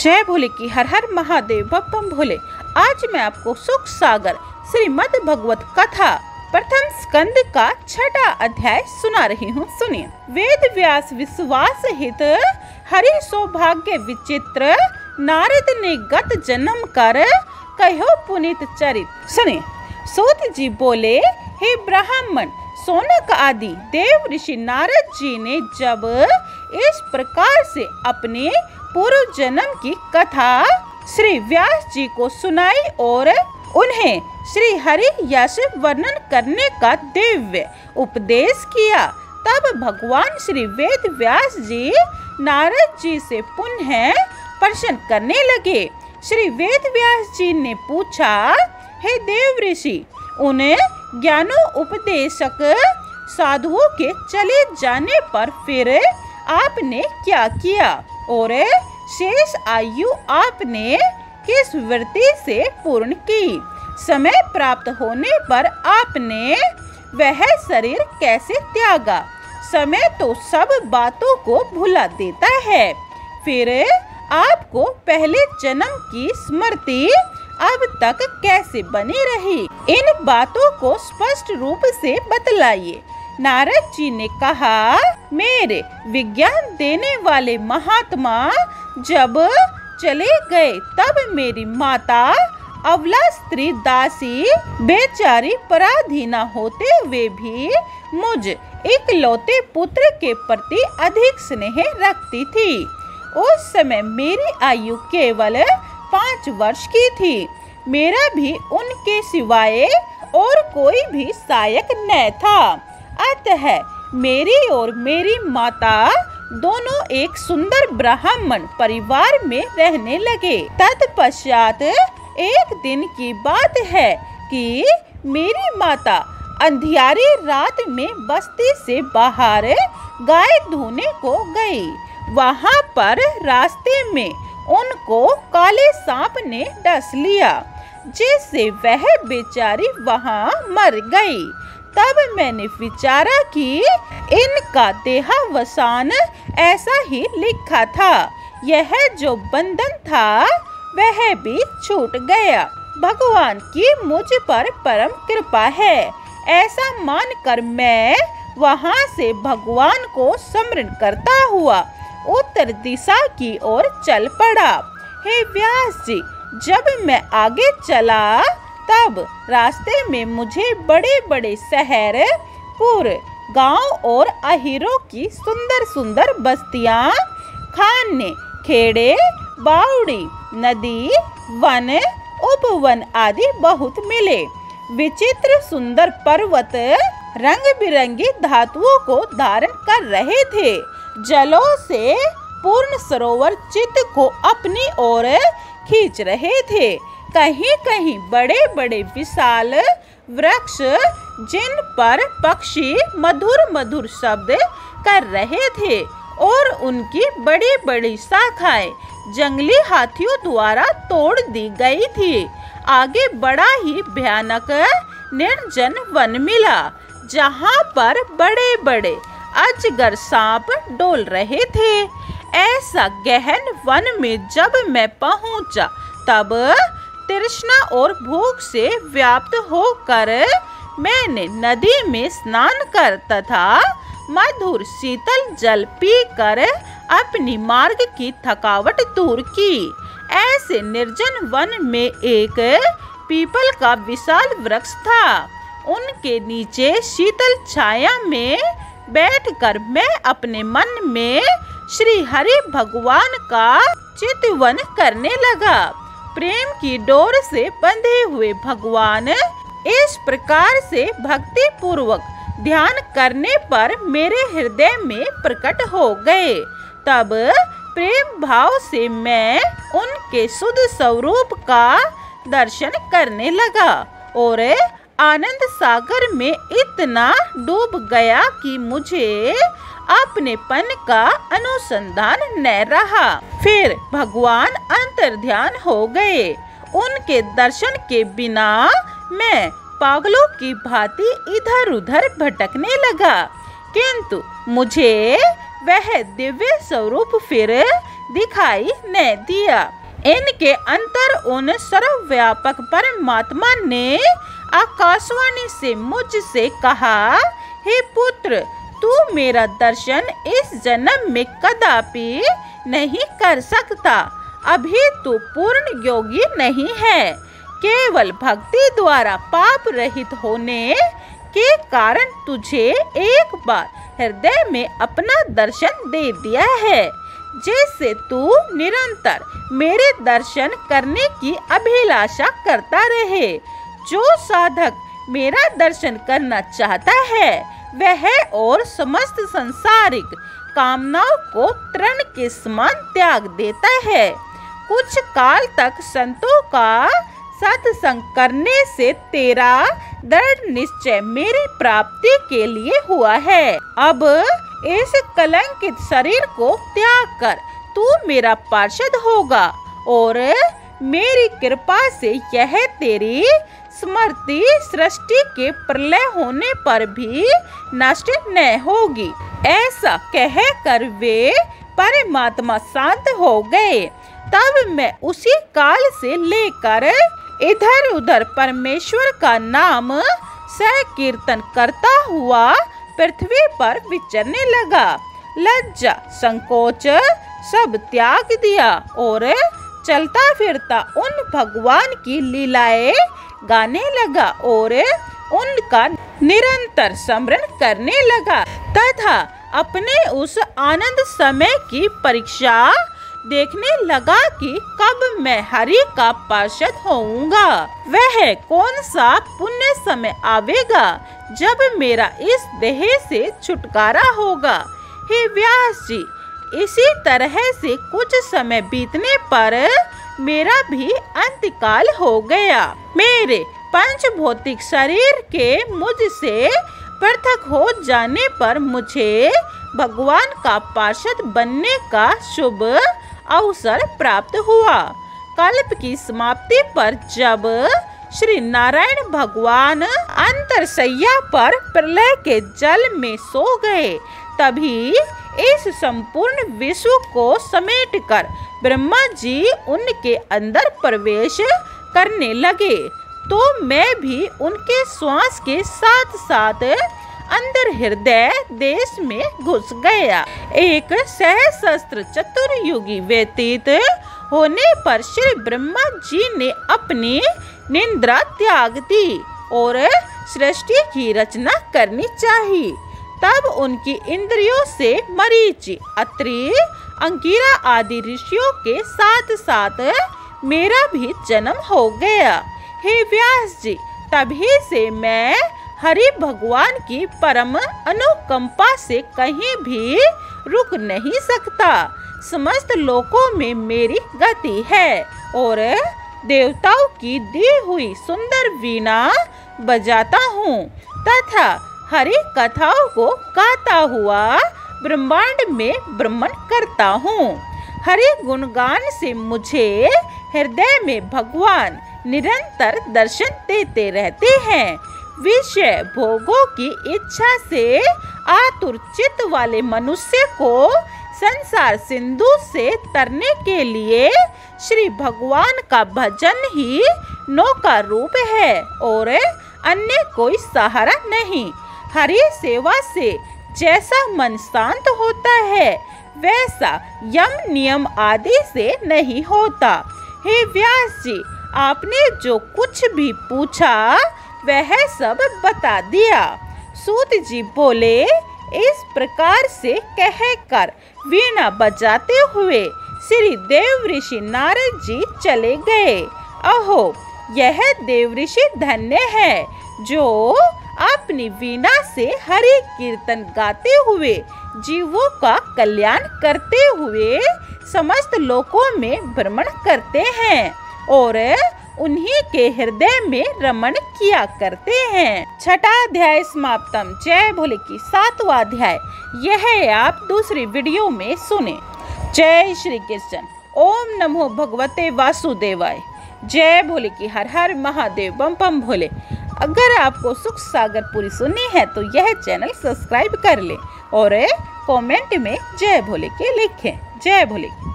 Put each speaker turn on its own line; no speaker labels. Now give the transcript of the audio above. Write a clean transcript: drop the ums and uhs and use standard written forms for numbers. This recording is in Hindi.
जय भोले की हर हर महादेव बप्पम भोले। आज मैं आपको सुख सागर श्रीमद् भगवत कथा प्रथम स्कंद का 6वां अध्याय सुना रही हूँ। सुनिए। वेद व्यास विश्वास हित हरि सौभाग्य विचित्र नारद ने गत जन्म कर कहो पुनीत चरित। सुनिए। सूत जी बोले, हे ब्राह्मण, सोनक आदि देव ऋषि नारद जी ने जब इस प्रकार से अपने पूर्व जन्म की कथा श्री व्यास जी को सुनाई और उन्हें श्री हरि यश वर्णन करने का दिव्य उपदेश किया, तब भगवान श्री वेद व्यास जी नारद जी से पुनः प्रश्न करने लगे। श्री वेद व्यास जी ने पूछा, हे देव ऋषि, उन्हें ज्ञानो उपदेशक साधुओं के चले जाने पर फिर आपने क्या किया और शेष आयु आपने किस वृत्ति से पूर्ण की? समय प्राप्त होने पर आपने वह शरीर कैसे त्यागा? समय तो सब बातों को भुला देता है, फिर आपको पहले जन्म की स्मृति अब तक कैसे बनी रही? इन बातों को स्पष्ट रूप से बतलाइए। नारद जी ने कहा, मेरे विज्ञान देने वाले महात्मा जब चले गए तब मेरी माता अबला स्त्री दासी बेचारी पराधीना होते हुए भी मुझ इकलौते पुत्र के प्रति अधिक स्नेह रखती थी। उस समय मेरी आयु केवल 5 वर्ष की थी। मेरा भी उनके सिवाय और कोई भी सहायक न था। अतः मेरी और मेरी माता दोनों एक सुंदर ब्राह्मण परिवार में रहने लगे। तत्पश्चात एक दिन की बात है कि मेरी माता अंधियारी रात में बस्ती से बाहर गाय धोने को गई। वहां पर रास्ते में उनको काले सांप ने डस लिया, जिससे वह बेचारी वहां मर गई। तब मैंने विचारा कि इनका देहावसान ऐसा ही लिखा था। यह जो बंधन था वह भी छूट गया। भगवान की मुझ पर परम कृपा है, ऐसा मानकर मैं वहां से भगवान को स्मरण करता हुआ उत्तर दिशा की ओर चल पड़ा। हे व्यास जी, जब मैं आगे चला तब रास्ते में मुझे बड़े बड़े शहर, पुर, गांव और अहीरों की सुंदर सुंदर बस्तियां, खाने, खेड़े, बावड़ी, नदी, वन, उपवन आदि बहुत मिले। विचित्र सुंदर पर्वत रंग बिरंगी धातुओं को धारण कर रहे थे। जलों से पूर्ण सरोवर चित्त को अपनी ओर खींच रहे थे। कहीं कहीं बड़े बड़े विशाल वृक्ष, जिन पर पक्षी मधुर मधुर शब्द कर रहे थे और उनकी बड़ी बड़ी शाखाएं जंगली हाथियों द्वारा तोड़ दी गई थी। आगे बड़ा ही भयानक निर्जन वन मिला, जहां पर बड़े बड़े अजगर सांप डोल रहे थे। ऐसा गहन वन में जब मैं पहुंचा तब तृष्णा और भूख से व्याप्त होकर मैंने नदी में स्नान कर तथा मधुर शीतल जल पीकर अपनी मार्ग की थकावट दूर की। ऐसे निर्जन वन में एक पीपल का विशाल वृक्ष था। उनके नीचे शीतल छाया में बैठकर मैं अपने मन में श्री हरि भगवान का चिंतन करने लगा। प्रेम की डोर से बंधे हुए भगवान इस प्रकार से भक्ति पूर्वक ध्यान करने पर मेरे हृदय में प्रकट हो गए। तब प्रेम भाव से मैं उनके शुद्ध स्वरूप का दर्शन करने लगा और आनंद सागर में इतना डूब गया कि मुझे अपनेपन का अनुसंधान न रहा। फिर भगवान अंतर्ध्यान हो गए। उनके दर्शन के बिना मैं पागलों की भांति इधर उधर भटकने लगा, किंतु मुझे वह दिव्य स्वरूप फिर दिखाई न दिया। इनके अंतर उन सर्वव्यापक परमात्मा ने आकाशवाणी से मुझसे कहा, हे पुत्र, तू मेरा दर्शन इस जन्म में कदापि नहीं कर सकता। अभी तू पूर्ण योगी नहीं है। केवल भक्ति द्वारा पाप रहित होने के कारण तुझे एक बार हृदय में अपना दर्शन दे दिया है, जिससे तू निरंतर मेरे दर्शन करने की अभिलाषा करता रहे। जो साधक मेरा दर्शन करना चाहता है वह और समस्त संसारिक कामनाओं को तृण के समान त्याग देता है। कुछ काल तक संतों का सत्संग करने से तेरा दृढ़ निश्चय मेरी प्राप्ति के लिए हुआ है। अब इस कलंकित शरीर को त्याग कर तू मेरा पार्षद होगा और मेरी कृपा से यह तेरी स्मृति सृष्टि के प्रलय होने पर भी नष्ट न होगी। ऐसा कहकर वे परमात्मा शांत हो गए। तब मैं उसी काल से लेकर इधर उधर परमेश्वर का नाम संकीर्तन करता हुआ पृथ्वी पर विचरने लगा। लज्जा संकोच सब त्याग दिया और चलता फिरता उन भगवान की लीलाएं गाने लगा और उनका निरंतर स्मरण करने लगा तथा अपने उस आनंद समय की परीक्षा देखने लगा कि कब मैं हरि का पार्षद होऊंगा। वह कौन सा पुण्य समय आवेगा जब मेरा इस देह से छुटकारा होगा। हे व्यास जी, इसी तरह से कुछ समय बीतने पर मेरा भी अंतकाल हो गया। मेरे पंच भौतिक शरीर के मुझसे पृथक हो जाने पर मुझे भगवान का पार्षद बनने का शुभ अवसर प्राप्त हुआ। कल्प की समाप्ति पर जब श्री नारायण भगवान अंतरशैया पर प्रलय के जल में सो गए, तभी इस संपूर्ण विश्व को समेटकर ब्रह्मा जी उनके अंदर प्रवेश करने लगे। तो मैं भी उनके श्वास के साथ साथ अंदर हृदय देश में घुस गया। एक सहस्त्र चतुर्युगी व्यतीत होने पर श्री ब्रह्मा जी ने अपनी निद्रा त्याग दी और सृष्टि की रचना करनी चाहिए। तब उनकी इंद्रियों से मरीचि, अत्रि, अंगिरा आदि ऋषियों के साथ साथ मेरा भी जन्म हो गया। हे व्यास जी, तभी से मैं हरि भगवान की परम अनुकंपा से कहीं भी रुक नहीं सकता। समस्त लोकों में मेरी गति है और देवताओं की दी हुई सुंदर वीणा बजाता हूँ तथा हरि कथाओं को गाता हुआ ब्रह्मांड में भ्रमण करता हूँ। हरि गुणगान से मुझे हृदय में भगवान निरंतर दर्शन देते रहते हैं। विषय भोगों की इच्छा से आतुर चित्त वाले मनुष्य को संसार सिंधु से तरने के लिए श्री भगवान का भजन ही नौका रूप है और अन्य कोई सहारा नहीं। हरि सेवा से जैसा मन शांत होता है वैसा यम नियम आदि से नहीं होता। हे व्यास जी, आपने जो कुछ भी पूछा वह सब बता दिया। सूत जी बोले, इस प्रकार से कहकर वीणा बजाते हुए श्री देव ऋषि नारद जी चले गए। अहो, यह देव ऋषि धन्य है जो अपनी वीणा से हरि कीर्तन गाते हुए जीवों का कल्याण करते हुए समस्त लोकों में भ्रमण करते हैं और उन्हीं के हृदय में रमण किया करते हैं। छठा अध्याय समाप्तम। जय भोले की 7वां अध्याय यह आप दूसरी वीडियो में सुने। जय श्री कृष्ण। ओम नमो भगवते वासुदेवाय। जय भोले की हर हर महादेव बम बम भोले। अगर आपको सुख सागर पूरी सुननी है तो यह चैनल सब्सक्राइब कर ले और कमेंट में जय भोले के लिखें। जय भोले की।